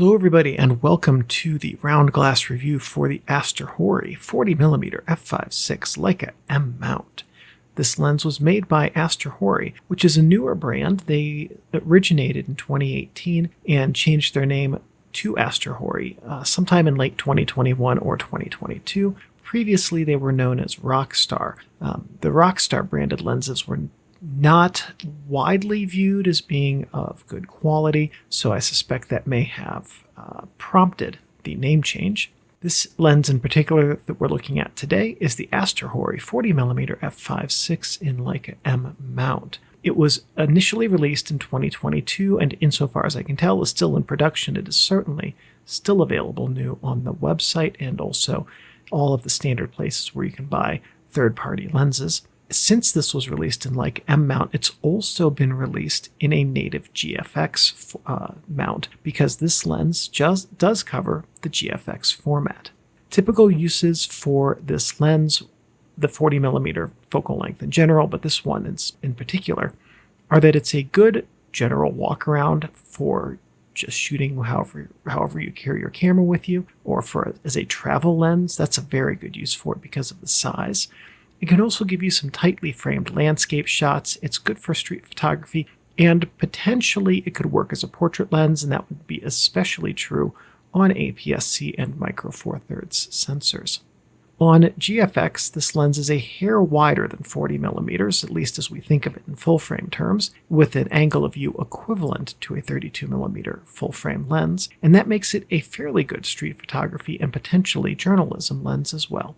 Hello everybody and welcome to the round glass review for the AstrHori 40mm f/5.6 Leica M mount. This lens was made by AstrHori, which is a newer brand. They originated in 2018 and changed their name to AstrHori sometime in late 2021 or 2022. Previously they were known as Rockstar. The Rockstar branded lenses were not widely viewed as being of good quality, so I suspect that may have prompted the name change. This lens in particular that we're looking at today is the AstrHori 40mm f/5.6 in Leica M mount. It was initially released in 2022 and insofar as I can tell is still in production. It is certainly still available new on the website and also all of the standard places where you can buy third-party lenses. Since this was released in Leica M mount, it's also been released in a native GFX mount because this lens just does cover the GFX format. Typical uses for this lens, the 40mm focal length in general, but this one in particular, are that it's a good general walk around for just shooting however you carry your camera with you, or as a travel lens. That's a very good use for it because of the size. It can also give you some tightly framed landscape shots. It's good for street photography, and potentially it could work as a portrait lens, and that would be especially true on APS-C and micro four thirds sensors. On GFX, this lens is a hair wider than 40mm, at least as we think of it in full-frame terms, with an angle of view equivalent to a 32mm full-frame lens, and that makes it a fairly good street photography and potentially journalism lens as well.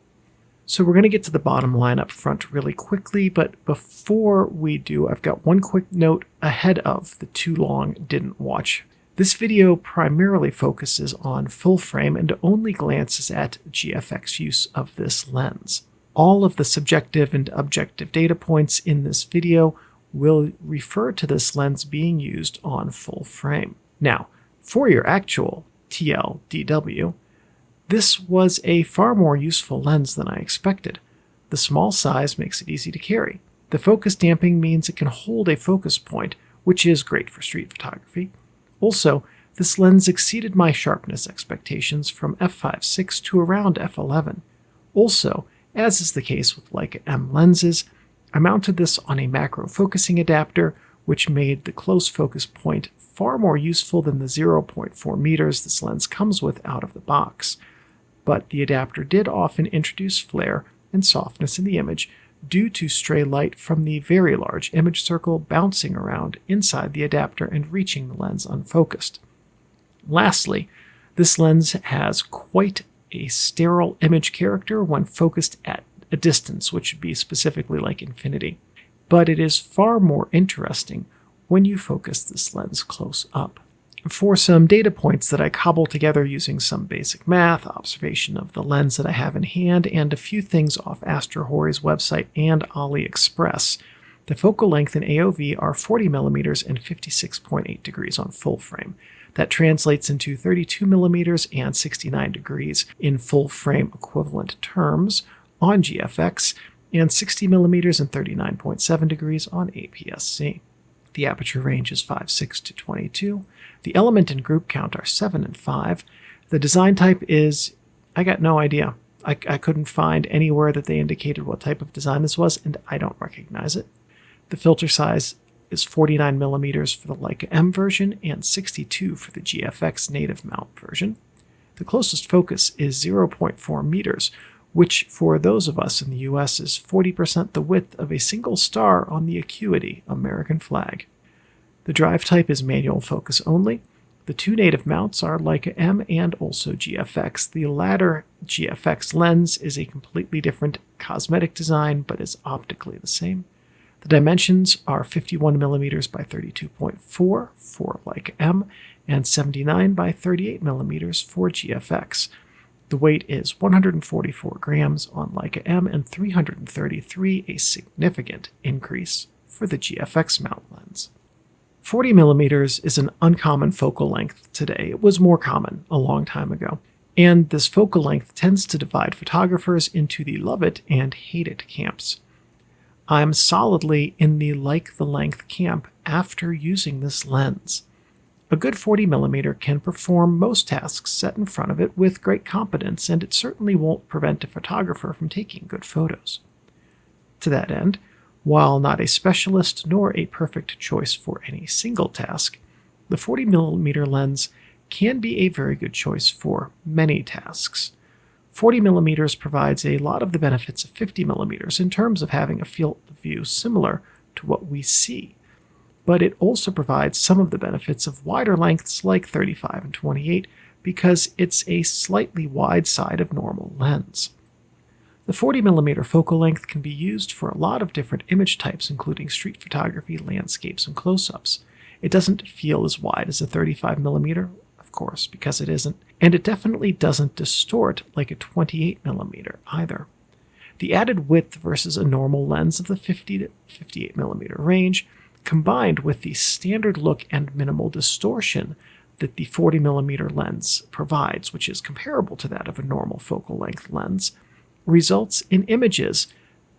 So we're going to get to the bottom line up front really quickly, but before we do, I've got one quick note ahead of the too long didn't watch. This video primarily focuses on full frame and only glances at GFX use of this lens. All of the subjective and objective data points in this video will refer to this lens being used on full frame. Now, for your actual TLDW, this was a far more useful lens than I expected. The small size makes it easy to carry. The focus damping means it can hold a focus point, which is great for street photography. Also, this lens exceeded my sharpness expectations from f/5.6 to around f/11. Also, as is the case with Leica M lenses, I mounted this on a macro focusing adapter, which made the close focus point far more useful than the 0.4 meters this lens comes with out of the box. But the adapter did often introduce flare and softness in the image due to stray light from the very large image circle bouncing around inside the adapter and reaching the lens unfocused. Lastly, this lens has quite a sterile image character when focused at a distance, which would be specifically like infinity. But it is far more interesting when you focus this lens close up. For some data points that I cobbled together using some basic math, observation of the lens that I have in hand, and a few things off AstrHori's website and AliExpress, the focal length and AOV are 40mm and 56.8 degrees on full frame. That translates into 32mm and 69 degrees in full frame equivalent terms on GFX, and 60mm and 39.7 degrees on APS-C. The aperture range is 5.6 to 22. The element and group count are 7 and 5. The design type is, I got no idea. I couldn't find anywhere that they indicated what type of design this was, and I don't recognize it. The filter size is 49mm for the Leica M version and 62 for the GFX native mount version. The closest focus is 0.4 meters, which for those of us in the US is 40% the width of a single star on the Acuity American flag. The drive type is manual focus only. The two native mounts are Leica M and also GFX. The latter GFX lens is a completely different cosmetic design, but is optically the same. The dimensions are 51mm by 32.4 for Leica M and 79 by 38mm for GFX. The weight is 144 grams on Leica M and 333, a significant increase for the GFX mount lens. 40mm is an uncommon focal length today. It was more common a long time ago. And this focal length tends to divide photographers into the love it and hate it camps. I'm solidly in the like the length camp after using this lens. A good 40mm can perform most tasks set in front of it with great competence, and it certainly won't prevent a photographer from taking good photos. To that end, while not a specialist nor a perfect choice for any single task, the 40mm lens can be a very good choice for many tasks. 40mm provides a lot of the benefits of 50mm in terms of having a field of view similar to what we see, but it also provides some of the benefits of wider lengths like 35 and 28 because it's a slightly wide side of normal lens. The 40mm focal length can be used for a lot of different image types, including street photography, landscapes, and close-ups. It doesn't feel as wide as a 35mm, of course, because it isn't, and it definitely doesn't distort like a 28mm either. The added width versus a normal lens of the 50 to 58mm range, combined with the standard look and minimal distortion that the 40mm lens provides, which is comparable to that of a normal focal length lens, results in images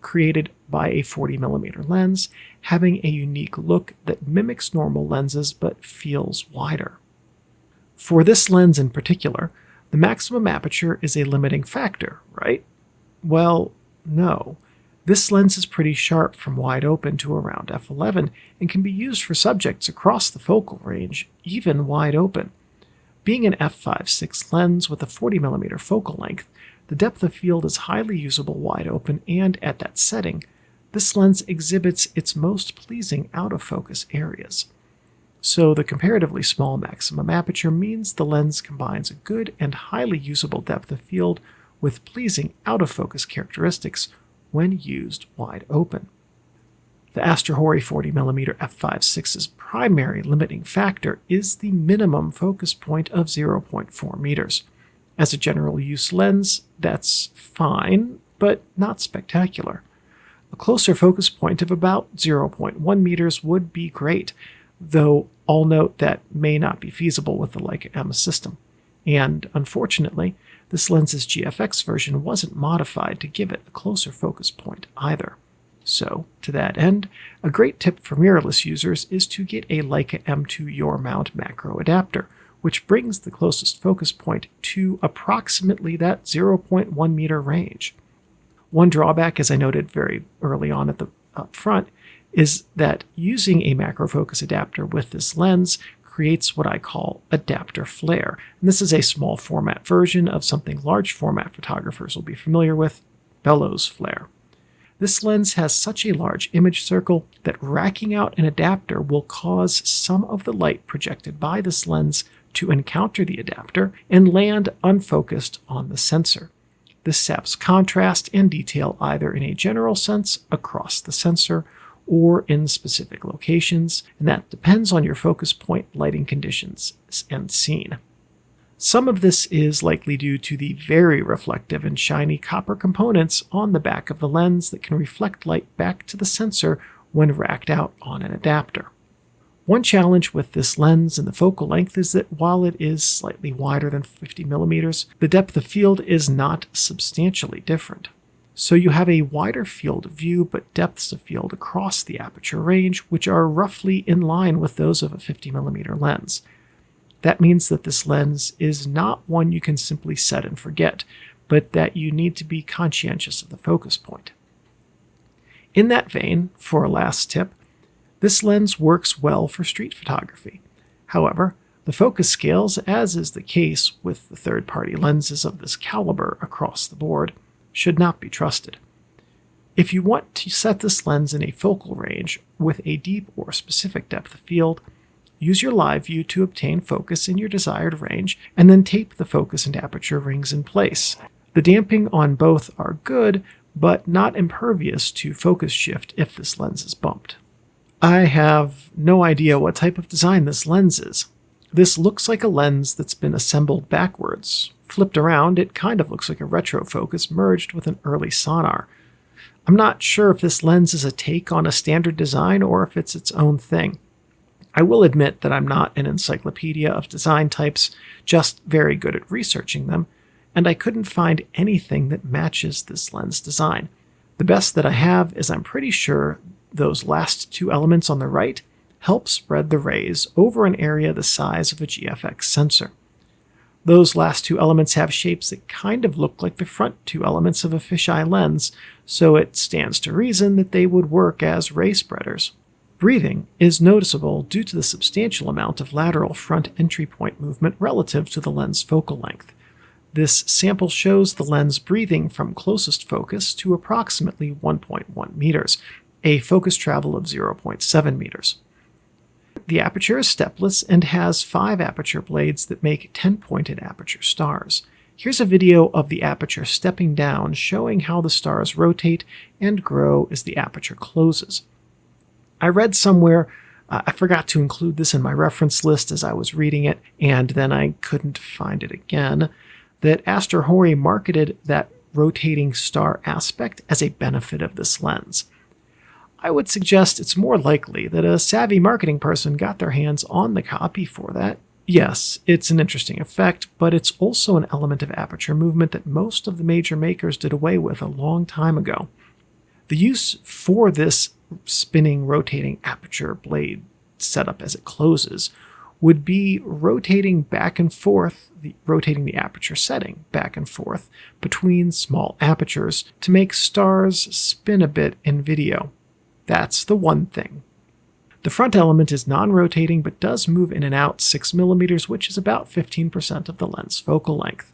created by a 40mm lens having a unique look that mimics normal lenses but feels wider. For this lens in particular, the maximum aperture is a limiting factor, right? Well, no. This lens is pretty sharp from wide open to around f11 and can be used for subjects across the focal range, even wide open. Being an f5.6 lens with a 40mm focal length, the depth of field is highly usable wide open, and at that setting, this lens exhibits its most pleasing out-of-focus areas. So the comparatively small maximum aperture means the lens combines a good and highly usable depth of field with pleasing out-of-focus characteristics when used wide open. The AstrHori 40mm f5.6's primary limiting factor is the minimum focus point of 0.4 meters. As a general use lens, that's fine, but not spectacular. A closer focus point of about 0.1 meters would be great, though I'll note that may not be feasible with the Leica M system. And unfortunately, this lens's GFX version wasn't modified to give it a closer focus point either. So, to that end, a great tip for mirrorless users is to get a Leica M2 Your Mount macro adapter, which brings the closest focus point to approximately that 0.1 meter range. One drawback, as I noted very early on up front, is that using a macro focus adapter with this lens creates what I call adapter flare. And this is a small format version of something large format photographers will be familiar with, bellows flare. This lens has such a large image circle that racking out an adapter will cause some of the light projected by this lens to encounter the adapter and land unfocused on the sensor. This saps contrast and detail either in a general sense across the sensor or in specific locations, and that depends on your focus point, lighting conditions, and scene. Some of this is likely due to the very reflective and shiny copper components on the back of the lens that can reflect light back to the sensor when racked out on an adapter. One challenge with this lens and the focal length is that while it is slightly wider than 50mm, the depth of field is not substantially different. So you have a wider field of view but depths of field across the aperture range which are roughly in line with those of a 50mm lens. That means that this lens is not one you can simply set and forget, but that you need to be conscientious of the focus point. In that vein, for a last tip, this lens works well for street photography. However, the focus scales, as is the case with the third-party lenses of this caliber across the board, should not be trusted. If you want to set this lens in a focal range with a deep or specific depth of field, use your live view to obtain focus in your desired range, and then tape the focus and aperture rings in place. The damping on both are good, but not impervious to focus shift if this lens is bumped. I have no idea what type of design this lens is. This looks like a lens that's been assembled backwards. Flipped around, it kind of looks like a retro focus merged with an early sonar. I'm not sure if this lens is a take on a standard design or if it's its own thing. I will admit that I'm not an encyclopedia of design types, just very good at researching them, and I couldn't find anything that matches this lens design. The best that I have is I'm pretty sure those last two elements on the right help spread the rays over an area the size of a GFX sensor. Those last two elements have shapes that kind of look like the front two elements of a fisheye lens, so it stands to reason that they would work as ray spreaders. Breathing is noticeable due to the substantial amount of lateral front entry point movement relative to the lens focal length. This sample shows the lens breathing from closest focus to approximately 1.1 meters, a focus travel of 0.7 meters. The aperture is stepless and has 5 aperture blades that make 10-pointed aperture stars. Here's a video of the aperture stepping down, showing how the stars rotate and grow as the aperture closes. I read somewhere, I forgot to include this in my reference list as I was reading it, and then I couldn't find it again, that AstrHori marketed that rotating star aspect as a benefit of this lens. I would suggest it's more likely that a savvy marketing person got their hands on the copy for that. Yes, it's an interesting effect, but it's also an element of aperture movement that most of the major makers did away with a long time ago. The use for this spinning, rotating aperture blade setup as it closes would be rotating back and forth, rotating the aperture setting back and forth between small apertures to make stars spin a bit in video. That's the one thing. The front element is non-rotating but does move in and out 6mm, which is about 15% of the lens focal length.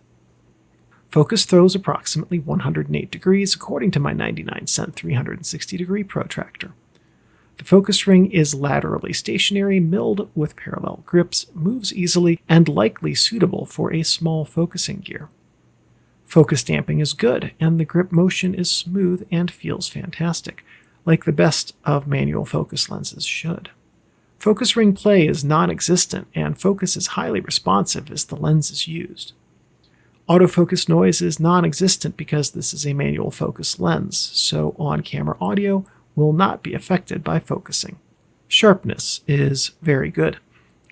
Focus throws approximately 108 degrees according to my 99-cent 360-degree protractor. The focus ring is laterally stationary, milled with parallel grips, moves easily, and likely suitable for a small focusing gear. Focus damping is good, and the grip motion is smooth and feels fantastic, like the best of manual focus lenses should. Focus ring play is non-existent, and focus is highly responsive as the lens is used. Autofocus noise is non-existent because this is a manual focus lens, so on-camera audio will not be affected by focusing. Sharpness is very good.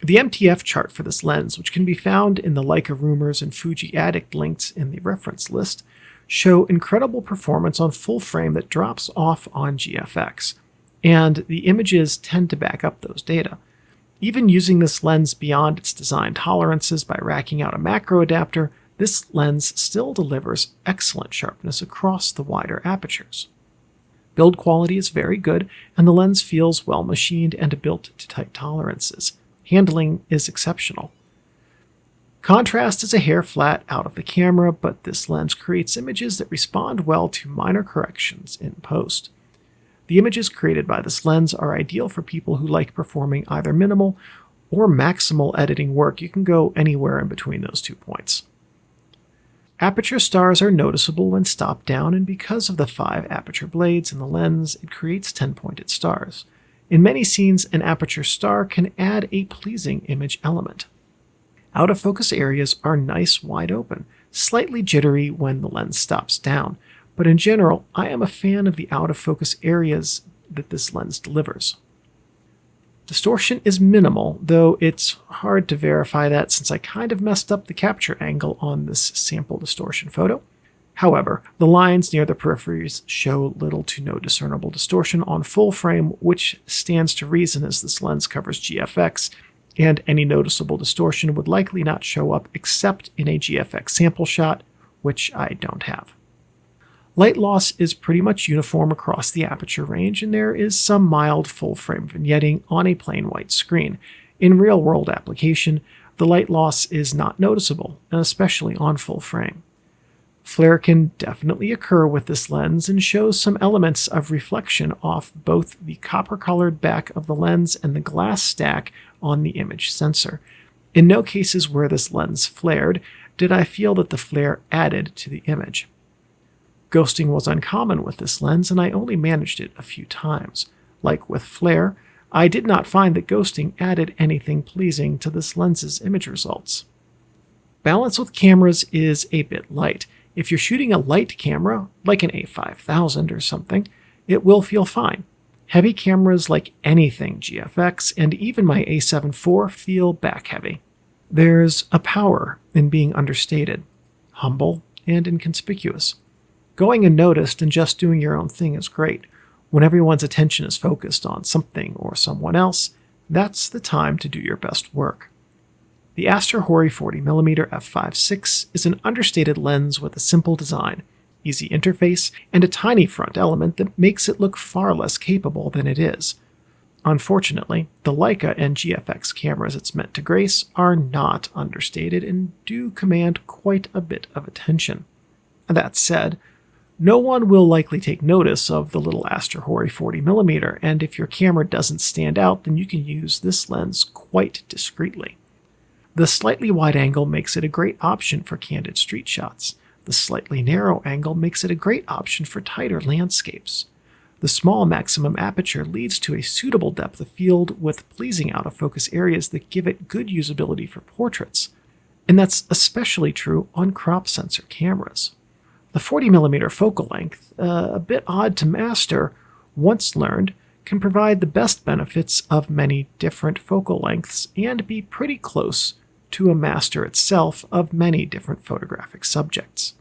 The MTF chart for this lens, which can be found in the Leica Rumors and Fuji Addict links in the reference list, show incredible performance on full frame that drops off on GFX, and the images tend to back up those data. Even using this lens beyond its design tolerances by racking out a macro adapter, this lens still delivers excellent sharpness across the wider apertures. Build quality is very good, and the lens feels well machined and built to tight tolerances. Handling is exceptional. Contrast is a hair flat out of the camera, but this lens creates images that respond well to minor corrections in post. The images created by this lens are ideal for people who like performing either minimal or maximal editing work. You can go anywhere in between those 2 points. Aperture stars are noticeable when stopped down, and because of the 5 aperture blades in the lens, it creates 10-pointed stars. In many scenes, an aperture star can add a pleasing image element. Out-of-focus areas are nice wide open, slightly jittery when the lens stops down, but in general, I am a fan of the out-of-focus areas that this lens delivers. Distortion is minimal, though it's hard to verify that since I kind of messed up the capture angle on this sample distortion photo. However, the lines near the peripheries show little to no discernible distortion on full frame, which stands to reason as this lens covers GFX, and any noticeable distortion would likely not show up except in a GFX sample shot, which I don't have. Light loss is pretty much uniform across the aperture range, and there is some mild full-frame vignetting on a plain white screen. In real-world application, the light loss is not noticeable, especially on full frame. Flare can definitely occur with this lens and shows some elements of reflection off both the copper-colored back of the lens and the glass stack on the image sensor. In no cases where this lens flared did I feel that the flare added to the image. Ghosting was uncommon with this lens, and I only managed it a few times. Like with flare, I did not find that ghosting added anything pleasing to this lens's image results. Balance with cameras is a bit light. If you're shooting a light camera, like an A5000 or something, it will feel fine. Heavy cameras like anything GFX and even my A7 IV feel back-heavy. There's a power in being understated, humble, and inconspicuous. Going unnoticed and just doing your own thing is great. When everyone's attention is focused on something or someone else, that's the time to do your best work. The AstrHori 40mm f5.6 is an understated lens with a simple design, easy interface, and a tiny front element that makes it look far less capable than it is. Unfortunately, the Leica and GFX cameras it's meant to grace are not understated and do command quite a bit of attention. That said, no one will likely take notice of the little AstrHori 40mm, and if your camera doesn't stand out, then you can use this lens quite discreetly. The slightly wide angle makes it a great option for candid street shots. The slightly narrow angle makes it a great option for tighter landscapes. The small maximum aperture leads to a suitable depth of field with pleasing out-of-focus areas that give it good usability for portraits. And that's especially true on crop sensor cameras. The 40mm focal length, a bit odd to master, once learned, can provide the best benefits of many different focal lengths and be pretty close to a master itself of many different photographic subjects.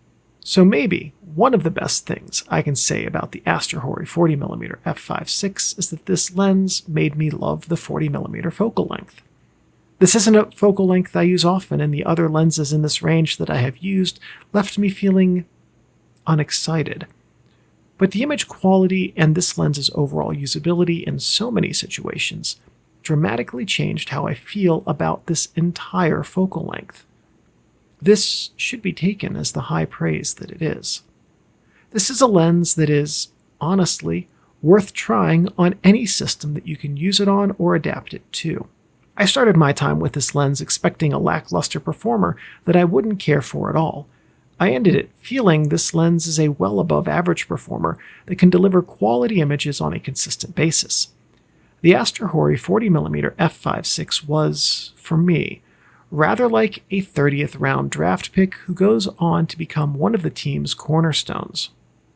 So maybe one of the best things I can say about the AstrHori 40mm f5.6 is that this lens made me love the 40mm focal length. This isn't a focal length I use often, and the other lenses in this range that I have used left me feeling unexcited. But the image quality and this lens's overall usability in so many situations dramatically changed how I feel about this entire focal length. This should be taken as the high praise that it is. This is a lens that is, honestly, worth trying on any system that you can use it on or adapt it to. I started my time with this lens expecting a lackluster performer that I wouldn't care for at all. I ended it feeling this lens is a well above average performer that can deliver quality images on a consistent basis. The AstrHori 40mm f5.6 was, for me, rather like a 30th round draft pick who goes on to become one of the team's cornerstones.